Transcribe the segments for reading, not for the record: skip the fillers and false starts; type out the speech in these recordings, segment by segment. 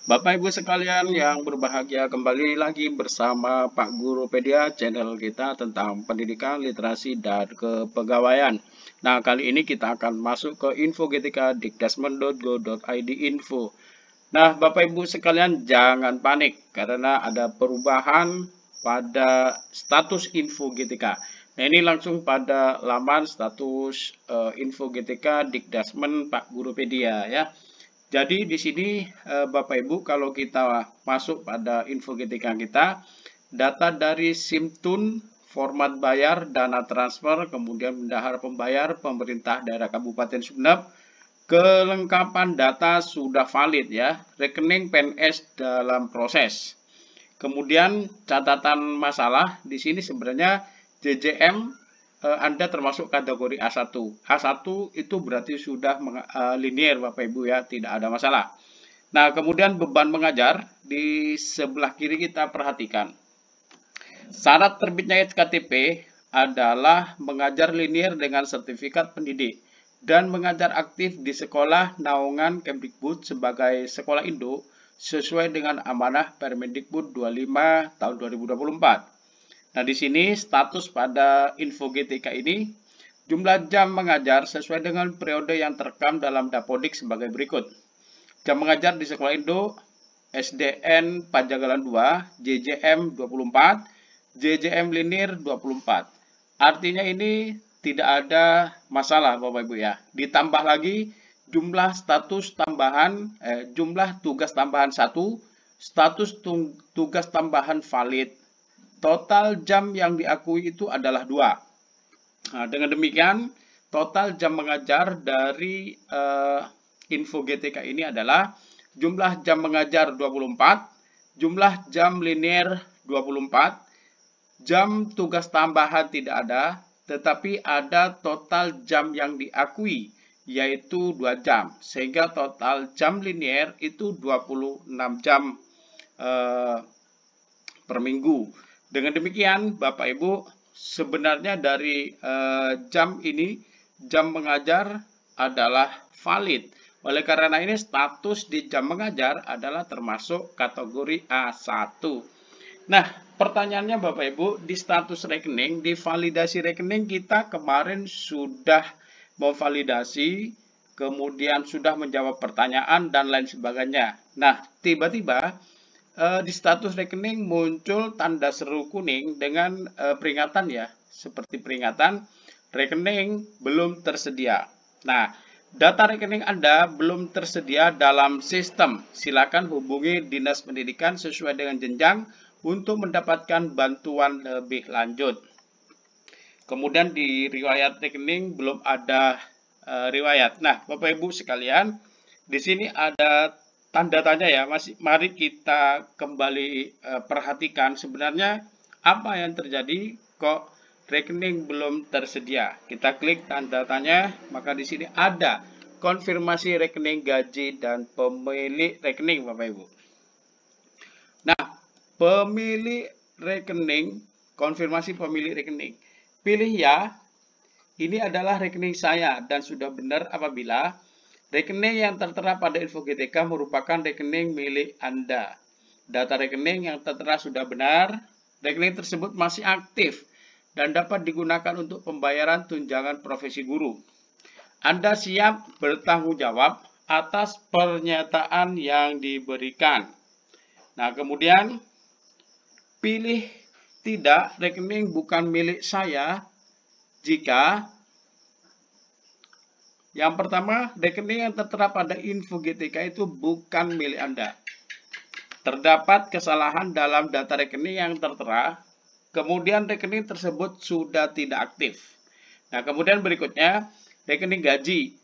Bapak Ibu sekalian yang berbahagia, kembali lagi bersama Pak Gurupedia, channel kita tentang pendidikan, literasi, dan kepegawaian. Nah, kali ini kita akan masuk ke Infogetika dikdasmen.go.id info. Nah, Bapak Ibu sekalian jangan panik karena ada perubahan pada status Infogetika. Nah, ini langsung pada laman status Infogetika Dikdasmen Pak Gurupedia ya. Jadi di sini Bapak Ibu, kalau kita masuk pada Infogetika kita, data dari SIMTUN, format bayar, dana transfer, kemudian bendahara pembayar, pemerintah daerah Kabupaten Sumeneb, kelengkapan data sudah valid ya, rekening PNS dalam proses. Kemudian catatan masalah di sini sebenarnya JJM Anda termasuk kategori A1. A1 itu berarti sudah linear Bapak Ibu ya, tidak ada masalah. Nah, kemudian beban mengajar di sebelah kiri kita perhatikan. Syarat terbitnya SKTP adalah mengajar linear dengan sertifikat pendidik dan mengajar aktif di sekolah naungan Kemdikbud sebagai sekolah induk sesuai dengan amanah Permendikbud 25 tahun 2024. Nah, di sini status pada Infogetika ini, jumlah jam mengajar sesuai dengan periode yang terekam dalam Dapodik sebagai berikut. Jam mengajar di sekolah induk SDN Pajagalan 2, JJM 24, JJM Linear 24. Artinya ini tidak ada masalah Bapak Ibu ya. Ditambah lagi jumlah status tambahan, jumlah tugas tambahan 1, status tugas tambahan valid. Total jam yang diakui itu adalah 2. Nah, dengan demikian, total jam mengajar dari Infogetika ini adalah jumlah jam mengajar 24, jumlah jam linear 24, jam tugas tambahan tidak ada, tetapi ada total jam yang diakui, yaitu 2 jam. Sehingga total jam linear itu 26 jam per minggu. Dengan demikian, Bapak Ibu, sebenarnya dari jam ini, jam mengajar adalah valid. Oleh karena ini, status di jam mengajar adalah termasuk kategori A1. Nah, pertanyaannya Bapak Ibu, di status rekening, di validasi rekening kita kemarin sudah memvalidasi, kemudian sudah menjawab pertanyaan, dan lain sebagainya. Nah, tiba-tiba di status rekening muncul tanda seru kuning dengan peringatan ya, seperti peringatan rekening belum tersedia. Nah, data rekening Anda belum tersedia dalam sistem. Silakan hubungi Dinas Pendidikan sesuai dengan jenjang untuk mendapatkan bantuan lebih lanjut. Kemudian di riwayat rekening belum ada riwayat. Nah, Bapak Ibu sekalian, di sini ada tanda tanya ya, mari kita kembali perhatikan sebenarnya apa yang terjadi kok rekening belum tersedia. Kita klik tanda tanya, maka di sini ada konfirmasi rekening gaji dan pemilik rekening Bapak Ibu. Nah, pemilik rekening, konfirmasi pemilik rekening. Pilih ya, ini adalah rekening saya dan sudah benar apabila rekening yang tertera pada Infogetika merupakan rekening milik Anda. Data rekening yang tertera sudah benar, rekening tersebut masih aktif dan dapat digunakan untuk pembayaran tunjangan profesi guru. Anda siap bertanggung jawab atas pernyataan yang diberikan. Nah, kemudian pilih tidak, rekening bukan milik saya jika yang pertama, rekening yang tertera pada Infogetika itu bukan milik Anda. Terdapat kesalahan dalam data rekening yang tertera, kemudian rekening tersebut sudah tidak aktif. Nah, kemudian berikutnya, rekening gaji.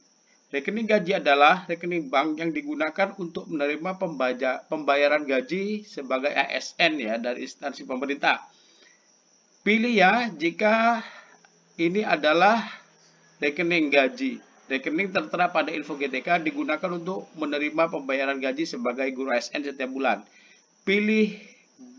Rekening gaji adalah rekening bank yang digunakan untuk menerima pembayaran gaji sebagai ASN ya dari instansi pemerintah. Pilih ya jika ini adalah rekening gaji. Rekening tertera pada Infogetika digunakan untuk menerima pembayaran gaji sebagai guru ASN setiap bulan. Pilih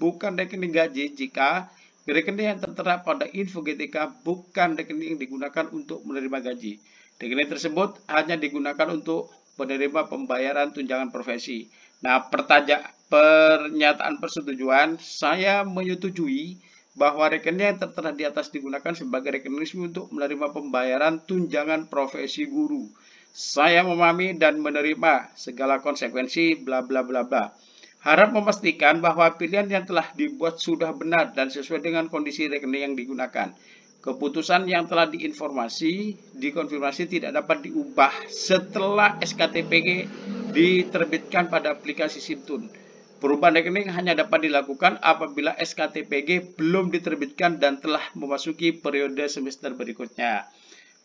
bukan rekening gaji jika rekening yang tertera pada Infogetika bukan rekening yang digunakan untuk menerima gaji. Rekening tersebut hanya digunakan untuk penerima pembayaran tunjangan profesi. Nah, pernyataan persetujuan, saya menyetujui bahwa rekening yang tertera di atas digunakan sebagai rekening resmi untuk menerima pembayaran tunjangan profesi guru. Saya memahami dan menerima segala konsekuensi bla bla bla bla. Harap memastikan bahwa pilihan yang telah dibuat sudah benar dan sesuai dengan kondisi rekening yang digunakan. Keputusan yang telah dikonfirmasi tidak dapat diubah setelah SKTPG diterbitkan pada aplikasi Simtun. Perubahan rekening hanya dapat dilakukan apabila SKTPG belum diterbitkan dan telah memasuki periode semester berikutnya.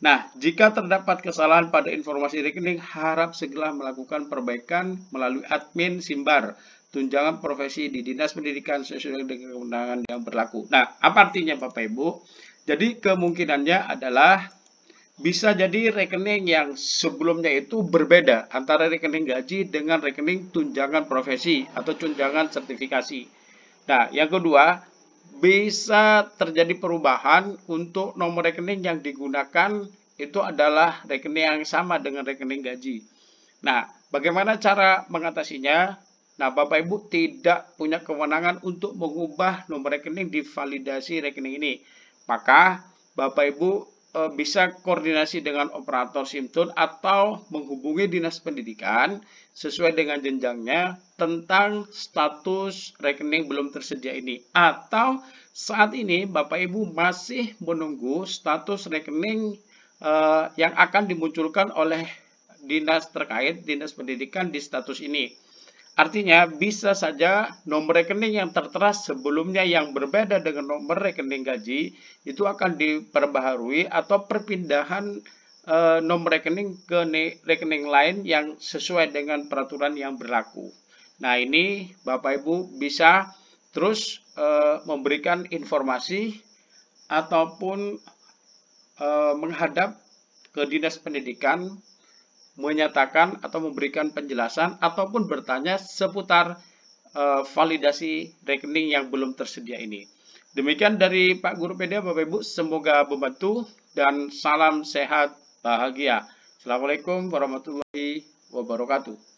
Nah, jika terdapat kesalahan pada informasi rekening, harap segera melakukan perbaikan melalui admin Simbar tunjangan profesi di Dinas Pendidikan sesuai dengan kewenangan yang berlaku. Nah, apa artinya Bapak Ibu? Jadi kemungkinannya adalah bisa jadi rekening yang sebelumnya itu berbeda antara rekening gaji dengan rekening tunjangan profesi atau tunjangan sertifikasi. Nah, yang kedua, bisa terjadi perubahan untuk nomor rekening yang digunakan itu adalah rekening yang sama dengan rekening gaji. Nah, bagaimana cara mengatasinya? Nah, Bapak Ibu tidak punya kewenangan untuk mengubah nomor rekening di validasi rekening ini. Maka Bapak Ibu bisa koordinasi dengan operator Simtun atau menghubungi Dinas Pendidikan sesuai dengan jenjangnya tentang status rekening belum tersedia ini. Atau saat ini Bapak Ibu masih menunggu status rekening yang akan dimunculkan oleh dinas terkait, Dinas Pendidikan di status ini. Artinya bisa saja nomor rekening yang tertera sebelumnya yang berbeda dengan nomor rekening gaji itu akan diperbaharui atau perpindahan nomor rekening ke rekening lain yang sesuai dengan peraturan yang berlaku. Nah, ini Bapak Ibu bisa terus memberikan informasi ataupun menghadap ke Dinas Pendidikan menyatakan atau memberikan penjelasan ataupun bertanya seputar validasi rekening yang belum tersedia ini. Demikian dari Pak Guru Pedia, Bapak Ibu, semoga membantu dan salam sehat bahagia. Assalamualaikum warahmatullahi wabarakatuh.